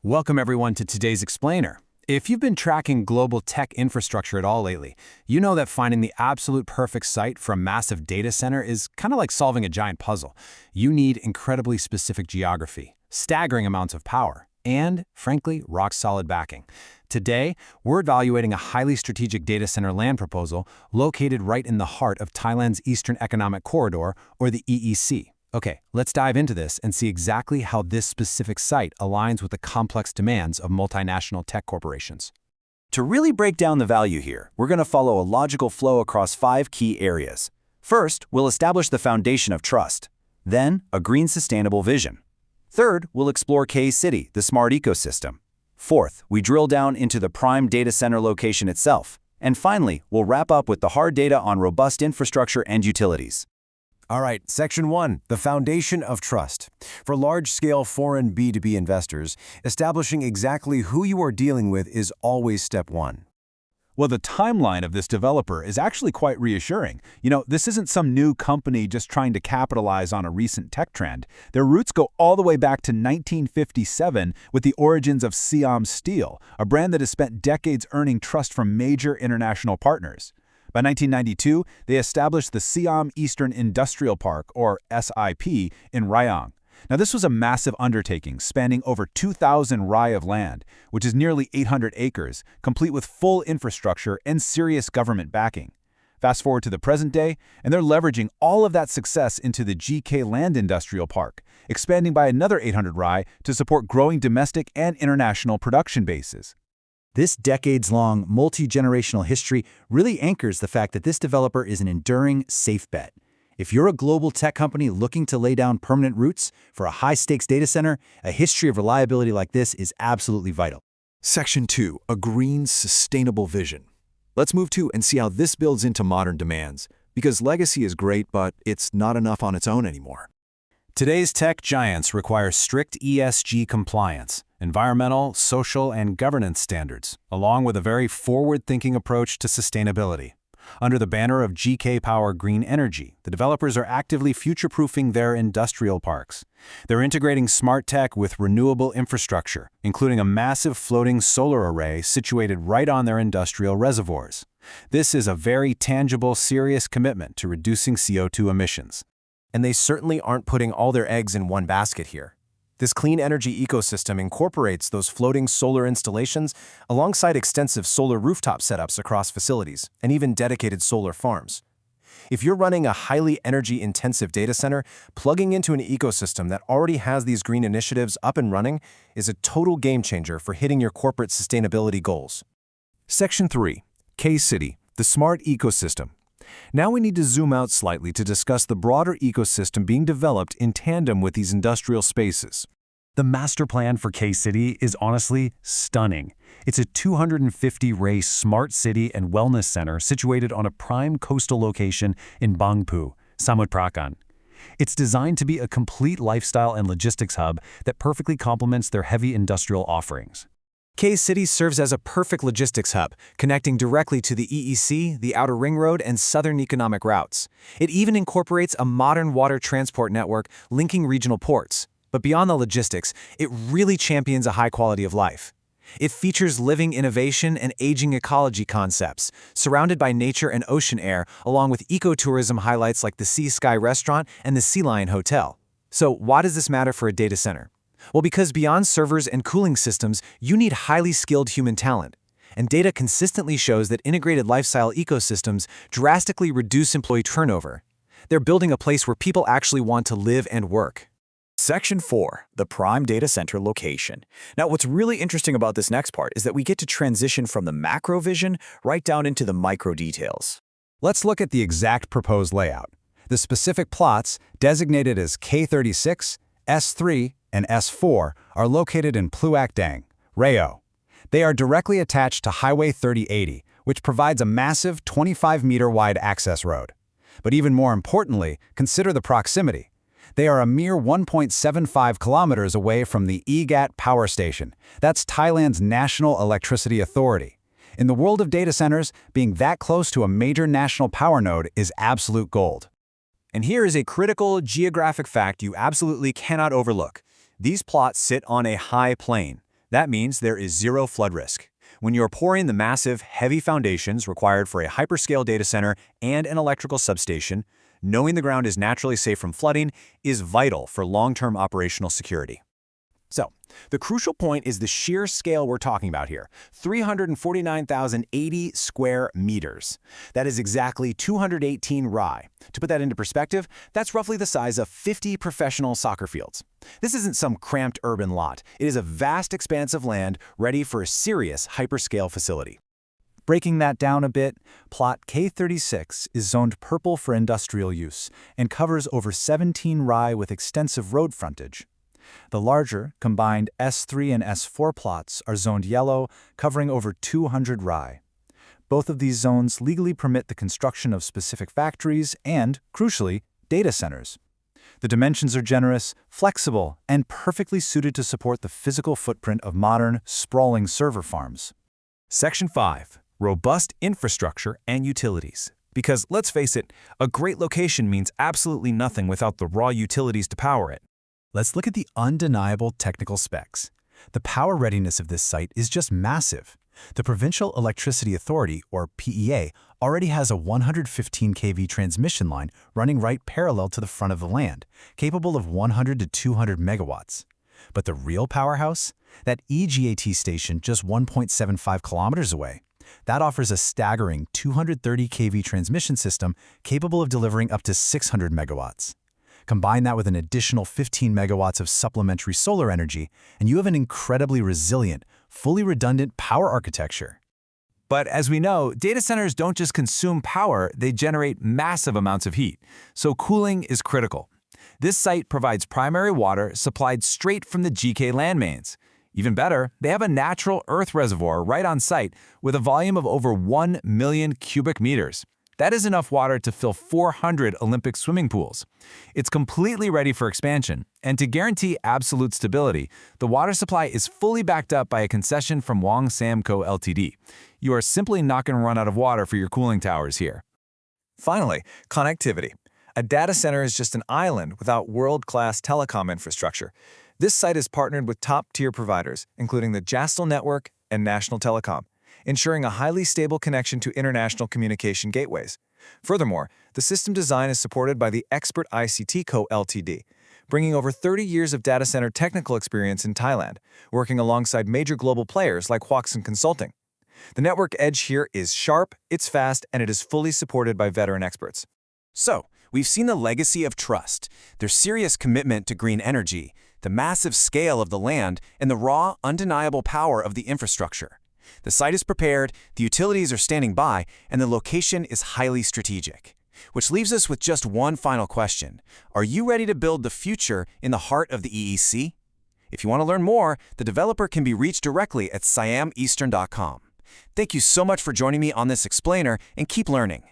Welcome everyone to today's Explainer. If you've been tracking global tech infrastructure at all lately, you know that finding the absolute perfect site for a massive data center is kind of like solving a giant puzzle. You need incredibly specific geography, staggering amounts of power, and, frankly, rock-solid backing. Today, we're evaluating a highly strategic data center land proposal located right in the heart of Thailand's Eastern Economic Corridor, or the EEC. Okay, let's dive into this and see exactly how this specific site aligns with the complex demands of multinational tech corporations. To really break down the value here, we're going to follow a logical flow across 5 key areas. First, we'll establish the foundation of trust. Then, a green sustainable vision. Third, we'll explore K-City, the smart ecosystem. Fourth, we drill down into the prime data center location itself. And finally, we'll wrap up with the hard data on robust infrastructure and utilities. All right, Section 1, the foundation of trust. For large-scale foreign B2B investors, establishing exactly who you are dealing with is always step 1. Well, the timeline of this developer is actually quite reassuring. This isn't some new company just trying to capitalize on a recent tech trend. Their roots go all the way back to 1957 with the origins of Siam Steel, a brand that has spent decades earning trust from major international partners. By 1992, they established the Siam Eastern Industrial Park, or SIP, in Rayong. Now, this was a massive undertaking spanning over 2,000 rai of land, which is nearly 800 acres, complete with full infrastructure and serious government backing. Fast forward to the present day, and they're leveraging all of that success into the GK Land Industrial Park, expanding by another 800 rai to support growing domestic and international production bases. This decades-long, multi-generational history really anchors the fact that this developer is an enduring, safe bet. If you're a global tech company looking to lay down permanent roots for a high-stakes data center, a history of reliability like this is absolutely vital. Section 2, a green, sustainable vision. Let's move to and see how this builds into modern demands, because legacy is great, but it's not enough on its own anymore. Today's tech giants require strict ESG compliance, environmental, social, and governance standards, along with a very forward-thinking approach to sustainability. Under the banner of GK Power Green Energy, the developers are actively future-proofing their industrial parks. They're integrating smart tech with renewable infrastructure, including a massive floating solar array situated right on their industrial reservoirs. This is a very tangible, serious commitment to reducing CO2 emissions. And they certainly aren't putting all their eggs in one basket here. This clean energy ecosystem incorporates those floating solar installations alongside extensive solar rooftop setups across facilities and even dedicated solar farms. If you're running a highly energy-intensive data center, plugging into an ecosystem that already has these green initiatives up and running is a total game-changer for hitting your corporate sustainability goals. Section 3, K-City, the smart ecosystem. Now we need to zoom out slightly to discuss the broader ecosystem being developed in tandem with these industrial spaces. The master plan for K-City is honestly stunning. It's a 250-ray smart city and wellness center situated on a prime coastal location in Bangpoo, Samut Prakan. It's designed to be a complete lifestyle and logistics hub that perfectly complements their heavy industrial offerings. K-City serves as a perfect logistics hub, connecting directly to the EEC, the Outer Ring Road, and southern economic routes. It even incorporates a modern water transport network linking regional ports. But beyond the logistics, it really champions a high quality of life. It features living innovation and aging ecology concepts, surrounded by nature and ocean air, along with ecotourism highlights like the Sea Sky Restaurant and the Sea Lion Hotel. So why does this matter for a data center? Well, because beyond servers and cooling systems, you need highly skilled human talent. And data consistently shows that integrated lifestyle ecosystems drastically reduce employee turnover. They're building a place where people actually want to live and work. Section 4, the prime data center location. Now, what's really interesting about this next part is that we get to transition from the macro vision right down into the micro details. Let's look at the exact proposed layout. The specific plots, designated as K36, S3, and S4, are located in Pluak Dang, Reo. They are directly attached to Highway 3080, which provides a massive 25-meter wide access road. But even more importantly, consider the proximity. They are a mere 1.75 kilometers away from the EGAT power station. That's Thailand's National Electricity Authority. In the world of data centers, being that close to a major national power node is absolute gold. And here is a critical geographic fact you absolutely cannot overlook. These plots sit on a high plain. That means there is zero flood risk. When you're pouring the massive, heavy foundations required for a hyperscale data center and an electrical substation, knowing the ground is naturally safe from flooding is vital for long-term operational security. So, the crucial point is the sheer scale we're talking about here, 349,080 square meters. That is exactly 218 rai. To put that into perspective, that's roughly the size of 50 professional soccer fields. This isn't some cramped urban lot. It is a vast expanse of land ready for a serious hyperscale facility. Breaking that down a bit, plot K36 is zoned purple for industrial use and covers over 17 rai with extensive road frontage. The larger, combined S3 and S4 plots are zoned yellow, covering over 200 rai. Both of these zones legally permit the construction of specific factories and, crucially, data centers. The dimensions are generous, flexible, and perfectly suited to support the physical footprint of modern, sprawling server farms. Section 5. Robust infrastructure and utilities. Because, let's face it, a great location means absolutely nothing without the raw utilities to power it. Let's look at the undeniable technical specs. The power readiness of this site is just massive. The Provincial Electricity Authority, or PEA, already has a 115 kV transmission line running right parallel to the front of the land, capable of 100 to 200 megawatts. But the real powerhouse? That EGAT station just 1.75 kilometers away. That offers a staggering 230 kV transmission system capable of delivering up to 600 megawatts. Combine that with an additional 15 megawatts of supplementary solar energy, and you have an incredibly resilient, fully redundant power architecture. But as we know, data centers don't just consume power, they generate massive amounts of heat. So cooling is critical. This site provides primary water supplied straight from the GK land mains. Even better, they have a natural earth reservoir right on site with a volume of over 1 million cubic meters. That is enough water to fill 400 Olympic swimming pools. It's completely ready for expansion, and to guarantee absolute stability, the water supply is fully backed up by a concession from Wang Samco Ltd. You are simply not going to run out of water for your cooling towers here. Finally, connectivity. A data center is just an island without world-class telecom infrastructure. This site is partnered with top-tier providers, including the Jastel Network and National Telecom, ensuring a highly stable connection to international communication gateways. Furthermore, the system design is supported by the Expert ICT Co. Ltd., bringing over 30 years of data center technical experience in Thailand, working alongside major global players like Huaxin Consulting. The network edge here is sharp, it's fast, and it is fully supported by veteran experts. So, we've seen the legacy of trust, their serious commitment to green energy, the massive scale of the land, and the raw, undeniable power of the infrastructure. The site is prepared, the utilities are standing by, and the location is highly strategic. Which leaves us with just one final question. Are you ready to build the future in the heart of the EEC? If you want to learn more, the developer can be reached directly at siameastern.com. Thank you so much for joining me on this explainer, and keep learning.